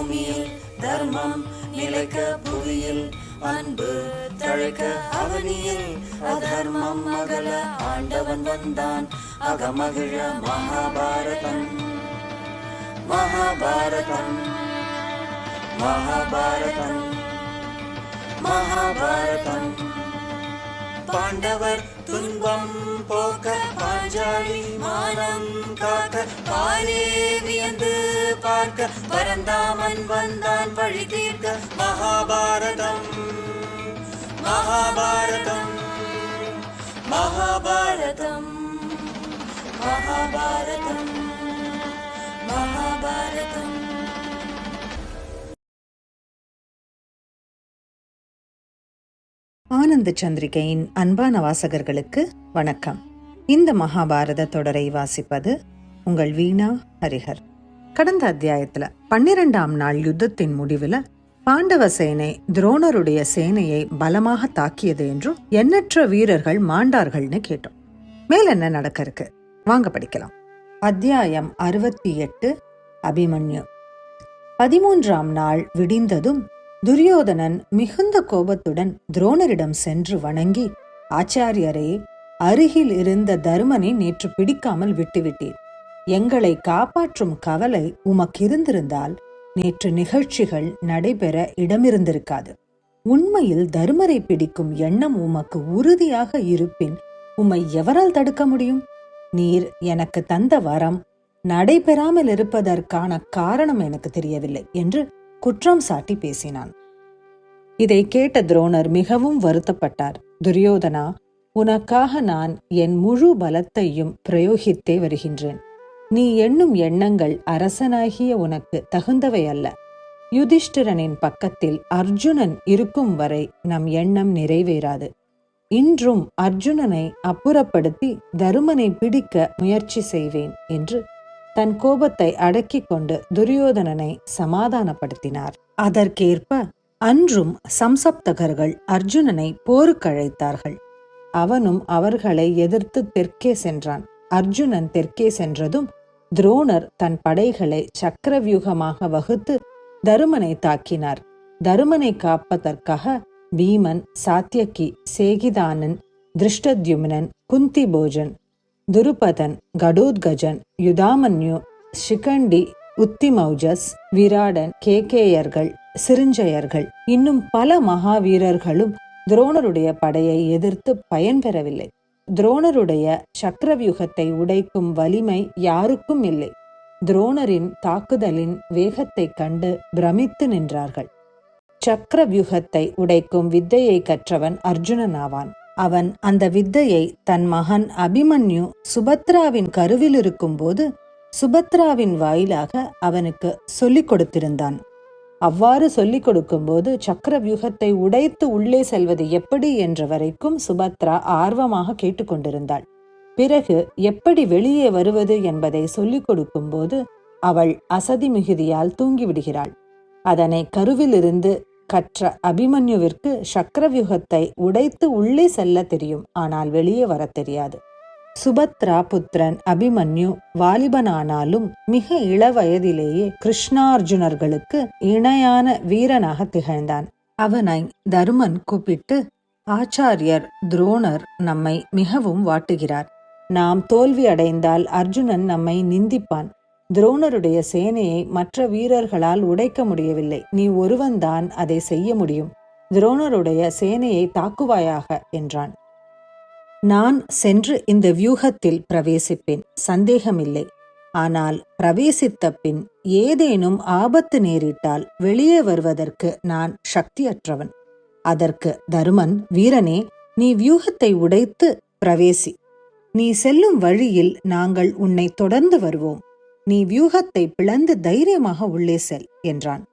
பூமியில் தர்மம் நிலைக்க புவியில் அன்பு தழைக்க அவனியில் அதர்மம் அகல ஆண்டவன் வந்தான் அகமகிழ மகாபாரதம் மகாபாரதம் மகாபாரதம் மகாபாரதம். பாண்டவர் துன்பம் போக்க பாஞ்சாலி மானம் காக்க பாரே வியந்து பார்க்க பரந்தாமன் வந்தான் வழி தீர்க்க மகாபாரதம் மகாபாரதம் மகாபாரதம் மகாபாரதம் மகாபாரதம். ஆனந்த சந்திரிகையின் அன்பான வாசகர்களுக்கு வணக்கம். இந்த மகாபாரத தொடரை வாசிப்பது உங்கள் வீணா ஹரிஹர். கடந்த அத்தியாயத்துல 12ஆம் நாள் யுத்தத்தின் முடிவுல பாண்டவ சேனை துரோணருடைய சேனையை பலமாக தாக்கியது என்றும் எண்ணற்ற வீரர்கள் மாண்டார்கள்னு கேட்டோம். மேல என்ன நடக்க இருக்கு வாங்க படிக்கலாம். அத்தியாயம் 68 அபிமன்யு. 13ஆம் நாள் விடிந்ததும் துரியோதனன் மிகுந்த கோபத்துடன் துரோணரிடம் சென்று வணங்கி, ஆச்சாரியரே, அருகில் இருந்த தருமனை நேற்று பிடிக்காமல் விட்டுவிட்டீர். எங்களை காப்பாற்றும் கவலை உமக்கு இருந்திருந்தால் நேற்று நிகழ்ச்சிகள் நடைபெற இடமிருந்திருக்காது. உண்மையில் தருமரை பிடிக்கும் எண்ணம் உமக்கு உறுதியாக இருப்பின் உம்மை எவரால் தடுக்க முடியும்? நீர் எனக்கு தந்த வரம் நடைபெறாமல் இருப்பதற்கான காரணம் எனக்கு தெரியவில்லை என்று குற்றம் சாட்டி பேசினான். இதை கேட்ட துரோணர் மிகவும் வருத்தப்பட்டார். துரியோதனா, உனக்காக நான் என் முழு பலத்தையும் பிரயோகித்தே வருகின்றேன். நீ எண்ணும் எண்ணங்கள் அரசனாகிய உனக்கு தகுந்தவை அல்ல. யுதிஷ்டிரனின் பக்கத்தில் அர்ஜுனன் இருக்கும் வரை நம் எண்ணம் நிறைவேறாது. இன்றும் அர்ஜுனனை அப்புறப்படுத்தி தருமனை பிடிக்க முயற்சி செய்வேன் என்று தன் கோபத்தை அடக்கிக் கொண்டு துரியோதனனை சமாதானப்படுத்தினார். அதற்கேற்ப அன்றும் சம்சப்தகர்கள் அர்ஜுனனை போருக்கழைத்தார்கள். அவனும் அவர்களை எதிர்த்து தெற்கே சென்றான். அர்ஜுனன் தெற்கே சென்றதும் துரோணர் தன் படைகளை சக்கரவியூகமாக வகுத்து தருமனை தாக்கினார். தருமனை காப்பதற்காக பீமன், சாத்யகி, சேகிதானன், திருஷ்டத்யும்னன், குந்திபோஜன், துருபதன், கடோத்கஜன், யுதாமன்யு, சிகண்டி, உத்திமௌஜஸ், விராடன், கேகேயர்கள், சிருஞ்சயர்கள் இன்னும் பல மகாவீரர்களும் துரோணருடைய படையை எதிர்த்து பயன்பெறவில்லை. துரோணருடைய சக்கரவியூகத்தை உடைக்கும் வலிமை யாருக்கும் இல்லை. துரோணரின் தாக்குதலின் வேகத்தை கண்டு பிரமித்து நின்றார்கள். சக்கரவியூகத்தை உடைக்கும் வித்தையை கற்றவன் அர்ஜுனன் ஆவான். அவன் அந்த வித்தையை தன் மகன் அபிமன்யு சுபத்ராவின் கருவில் இருக்கும்போது சுபத்ராவின் வாயிலாக அவனுக்கு சொல்லிக் கொடுத்திருந்தான். அவ்வாறு சொல்லிக் கொடுக்கும்போது சக்கரவியூகத்தை உடைத்து உள்ளே செல்வது எப்படி என்ற வரைக்கும் சுபத்ரா ஆர்வமாக கேட்டுக்கொண்டிருந்தாள். பிறகு எப்படி வெளியே வருவது என்பதை சொல்லிக் கொடுக்கும்போது அவள் அசதி மிகுதியால் தூங்கிவிடுகிறாள். அதனை கருவிலிருந்து கற்ற அபிமன்யுவிற்கு சக்கரவியூகத்தை உடைத்து உள்ளே செல்ல தெரியும், ஆனால் வெளியே வர தெரியாது. சுபத்ரா புத்திரன் அபிமன்யு வாலிபனானாலும் மிக இளவயதிலேயே கிருஷ்ணார்ஜுனர்களுக்கு இணையான வீரனாக திகழ்ந்தான். அவனை தருமன் கூப்பிட்டு, ஆச்சாரியர் துரோணர் நம்மை மிகவும் வாட்டுகிறார். நாம் தோல்வி அடைந்தால் அர்ஜுனன் நம்மை நிந்திப்பான். துரோணருடைய சேனையை மற்ற வீரர்களால் உடைக்க முடியவில்லை. நீ ஒருவன்தான் அதை செய்ய முடியும். துரோணருடைய சேனையை தாக்குவாயாக என்றான். நான் சென்று இந்த வியூகத்தில் பிரவேசிப்பேன், சந்தேகமில்லை. ஆனால் பிரவேசித்த பின் ஏதேனும் ஆபத்து நேரிட்டால் வெளியே வருவதற்கு நான் சக்தியற்றவன். அதற்கு தருமன், வீரனே, நீ வியூகத்தை உடைத்து பிரவேசி. நீ செல்லும் வழியில் நாங்கள் உன்னை தொடர்ந்து வருவோம். நீ வியூகத்தை பிளந்து தைரியமாக உள்ளே செல் என்றான்.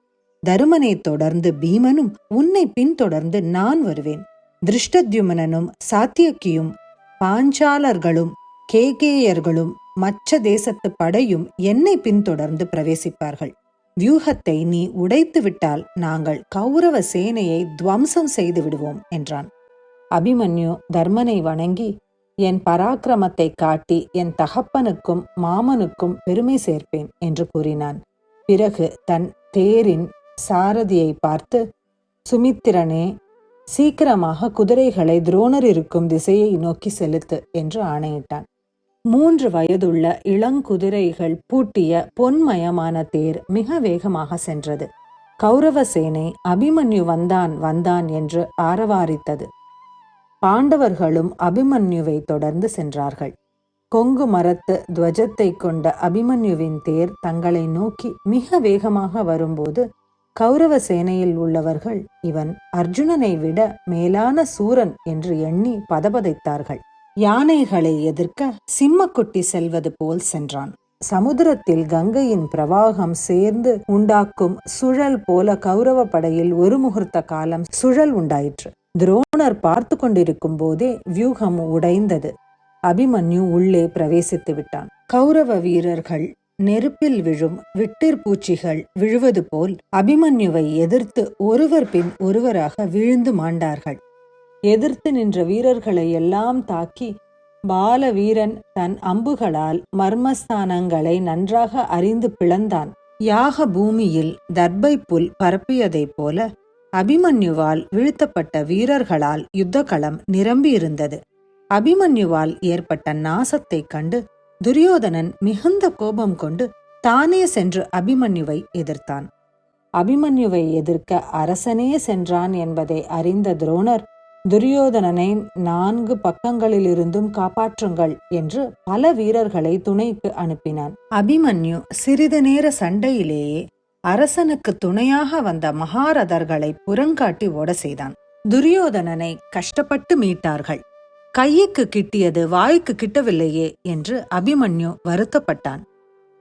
தருமனை தொடர்ந்து பீமனும் உன்னை பின்தொடர்ந்து நான் வருவேன். திருஷ்டத்யும்னனும் சாத்யகியும் பாஞ்சாலர்களும் கேகேயர்களும் மற்ற தேசத்து படையும் என்னை பின்தொடர்ந்து பிரவேசிப்பார்கள். வியூகத்தை நீ உடைத்து விட்டால் நாங்கள் கௌரவ சேனையை துவம்சம் செய்து விடுவோம் என்றான். அபிமன்யு தர்மனை வணங்கி, என் பராக்கிரமத்தை காட்டி என் தகப்பனுக்கும் மாமனுக்கும் பெருமை சேர்ப்பேன் என்று கூறினான். பிறகு தன் தேரின் சாரதியை பார்த்து, சுமித்திரனே, சீக்கிரமாக குதிரைகளை துரோணர் இருக்கும் திசையை நோக்கி செலுத்து என்று ஆணையிட்டான். 3 வயதுள்ள இளங்குதிரைகள் பூட்டிய பொன்மயமான தேர் மிக வேகமாக சென்றது. கௌரவ சேனை அபிமன்யு வந்தான் வந்தான் என்று ஆரவாரித்தது. பாண்டவர்களும் அபிமன்யுவை தொடர்ந்து சென்றார்கள். கொங்கு மரத்து துவஜத்தை கொண்ட அபிமன்யுவின் தேர் தங்களை நோக்கி மிக வேகமாக வரும்போது கௌரவ சேனையில் உள்ளவர்கள் இவன் அர்ஜுனனை விட மேலான சூரன் என்று எண்ணி பதபதைத்தார்கள். யானைகளை எதிர்க்க சிம்மக்குட்டி செல்வது போல் சென்றான். சமுத்திரத்தில் கங்கையின் பிரவாகம் சேர்ந்து உண்டாக்கும் சுழல் போல கௌரவ படையில் ஒரு முகூர்த்த காலம் சுழல் உண்டாயிற்று. துரோணர் பார்த்து கொண்டிருக்கும் போதே வியூகம் உடைந்தது. அபிமன்யு உள்ளே பிரவேசித்து விட்டான். கௌரவ வீரர்கள் நெருப்பில் விழும் விட்டிற்பூச்சிகள் விழுவது போல் அபிமன்யுவை எதிர்த்து ஒருவர் பின் ஒருவராக விழுந்து மாண்டார்கள். எதிர்த்து நின்ற வீரர்களை எல்லாம் தாக்கி பால வீரன் தன் அம்புகளால் மர்மஸ்தானங்களை நன்றாக அறிந்து பிளந்தான். யாக பூமியில் தர்பை புல் பரப்பியதைப் போல அபிமன்யுவால் வீழ்த்தப்பட்ட வீரர்களால் யுத்தகளம் நிரம்பியிருந்தது. அபிமன்யுவால் ஏற்பட்ட நாசத்தை கண்டு துரியோதனன் மிகுந்த கோபம் கொண்டு தானே சென்று அபிமன்யுவை எதிர்த்தான். அபிமன்யுவை எதிர்க்க அரசனே சென்றான் என்பதை அறிந்த துரோணர் துரியோதனனை 4 பக்கங்களிலிருந்தும் காப்பாற்றுங்கள் என்று பல வீரர்களை துணைக்கு அனுப்பினான். அபிமன்யு சிறிது நேர சண்டையிலேயே அரசனுக்கு துணையாக வந்த மகாரதர்களை புறங்காட்டி ஓட செய்தான். துரியோதனனை கஷ்டப்பட்டு மீட்டார்கள். கைக்கு கிட்டியது வாய்க்கு கிட்டவில்லையே என்று அபிமன்யு வருத்தப்பட்டான்.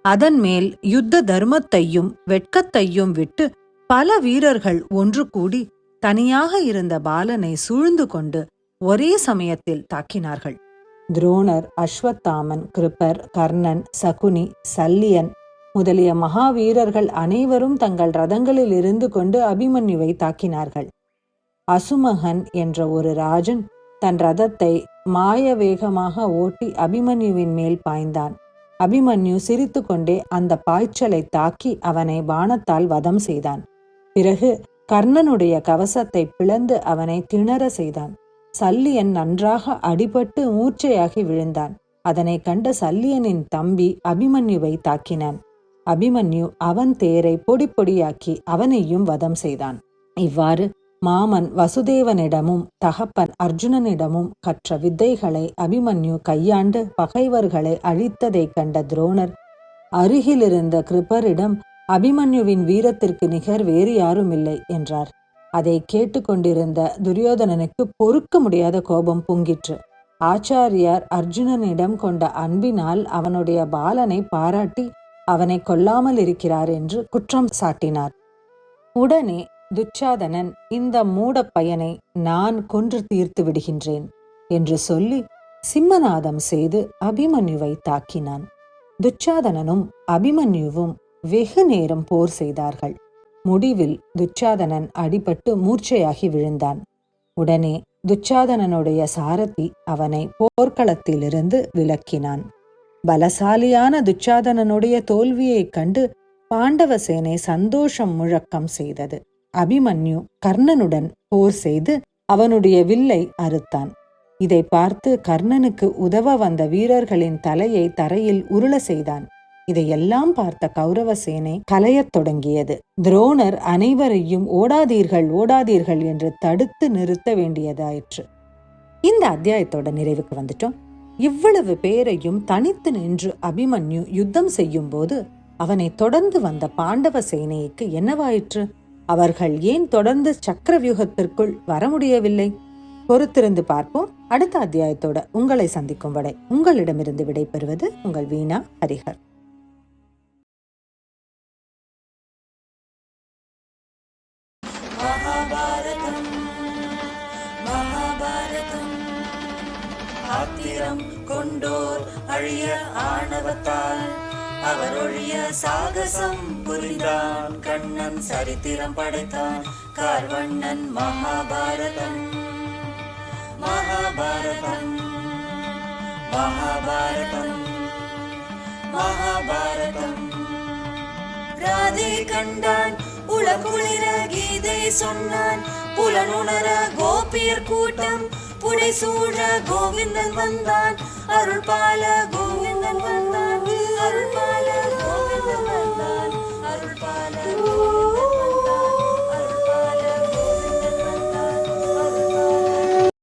அதன் மேல் யுத்த தர்மத்தையும் வெட்கத்தையும் விட்டு பல வீரர்கள் ஒன்று கூடி தனியாக இருந்த பாலனை சூழ்ந்து கொண்டு ஒரே சமயத்தில் தாக்கினார்கள். துரோணர், அஸ்வத்தாமன், கிருபர், கர்ணன், சகுனி, சல்லியன் முதலிய மகாவீரர்கள் அனைவரும் தங்கள் ரதங்களில் இருந்து கொண்டு அபிமன்யுவை தாக்கினார்கள். அசுமகன் என்ற ஒரு ராஜன் தன் ரதத்தை மாய வேகமாக ஓட்டி அபிமன்யுவின் மேல் பாய்ந்தான். அபிமன்யு சிரித்து கொண்டே அந்த பாய்ச்சலை தாக்கி அவனை பாணத்தால் வதம் செய்தான். பிறகு கர்ணனுடைய கவசத்தை பிளந்து அவனை திணற செய்தான். சல்லியன் நன்றாக அடிபட்டு மூர்ச்சையாகி விழுந்தான். அதனை கண்ட சல்லியனின் தம்பி அபிமன்யுவை தாக்கினான். அபிமன்யு அவன் தேரை பொடி பொடியாக்கி அவனையும் வதம் செய்தான். இவ்வாறு மாமன் வசுதேவனிடமும் தகப்பன் அர்ஜுனனிடமும் கற்ற வித்தைகளை அபிமன்யு கையாண்டு பகைவர்களை அழித்ததைக் கண்ட துரோணர் அருகிலிருந்த கிருபரிடம் அபிமன்யுவின் வீரத்திற்கு நிகர் வேறு யாருமில்லை என்றார். அதை கேட்டுக்கொண்டிருந்த துரியோதனனுக்கு பொறுக்க முடியாத கோபம் பொங்கிற்று. ஆச்சாரியார் அர்ஜுனனிடம் கொண்ட அன்பினால் அவனுடைய பாலனை பாராட்டி அவனை கொல்லாமல் இருக்கிறார் என்று குற்றம் சாட்டினார். உடனே துச்சாதனன், இந்த மூட பையனை நான் கொன்று தீர்த்து விடுகின்றேன் என்று சொல்லி சிம்மநாதம் செய்து அபிமன்யுவை தாக்கினான். துச்சாதனனும் அபிமன்யுவும் வெகு நேரம் போர் செய்தார்கள். முடிவில் துச்சாதனன் அடிபட்டு மூர்ச்சையாகி விழுந்தான். உடனே துச்சாதனனுடைய சாரதி அவனை போர்க்களத்திலிருந்து விலக்கினான். பலசாலியான துச்சாதனனுடைய தோல்வியைக் கண்டு பாண்டவ சேனை சந்தோஷம் முழக்கம் செய்தது. அபிமன்யு கர்ணனுடன் போர் செய்து அவனுடைய வில்லை அறுத்தான். இதை பார்த்து கர்ணனுக்கு உதவ வந்த வீரர்களின் தலையை தரையில் உருள செய்தான். இதையெல்லாம் பார்த்த கௌரவ சேனை கலையத் தொடங்கியது. துரோணர் அனைவரையும் ஓடாதீர்கள் ஓடாதீர்கள் என்று தடுத்து நிறுத்த வேண்டியதாயிற்று. இந்த அத்தியாயத்தோட நிறைவுக்கு வந்துட்டோம். இவ்வளவு பேரையும் தனித்து நின்று அபிமன்யு யுத்தம் செய்யும் போது அவனை தொடர்ந்து வந்த பாண்டவ சேனைக்கு என்னவாயிற்று? அவர்கள் ஏன் தொடர்ந்து சக்கரவியூகத்திற்குள் வர முடியவில்லை? பொறுத்திருந்து பார்ப்போம். அடுத்த அத்தியாயத்தோட உங்களை சந்திக்கும் வரை உங்களிடமிருந்து விடைபெறுவது உங்கள் வீணா ஹரிஹர். மகாபாரதம் மகாபாரதம் ஆத்திரம் கொண்டோர் அழிய ஆணவத்தால் அவர் ஒழிய சாகசம் புரிந்தான். கண்ணன் சரித்திரம் படைத்தான். கார்வண்ணன் மகாபாரதம் மகாபாரதம் மகாபாரதம் மகாபாரதம் ராதை கண்டான், உளகுளிர கீதை சொன்னான். புலனுணர கோபியர் கூட்டம் புடை சூழ கோவிந்தன் வந்தான், அருள் பால கோவிந்தன் வந்தான்.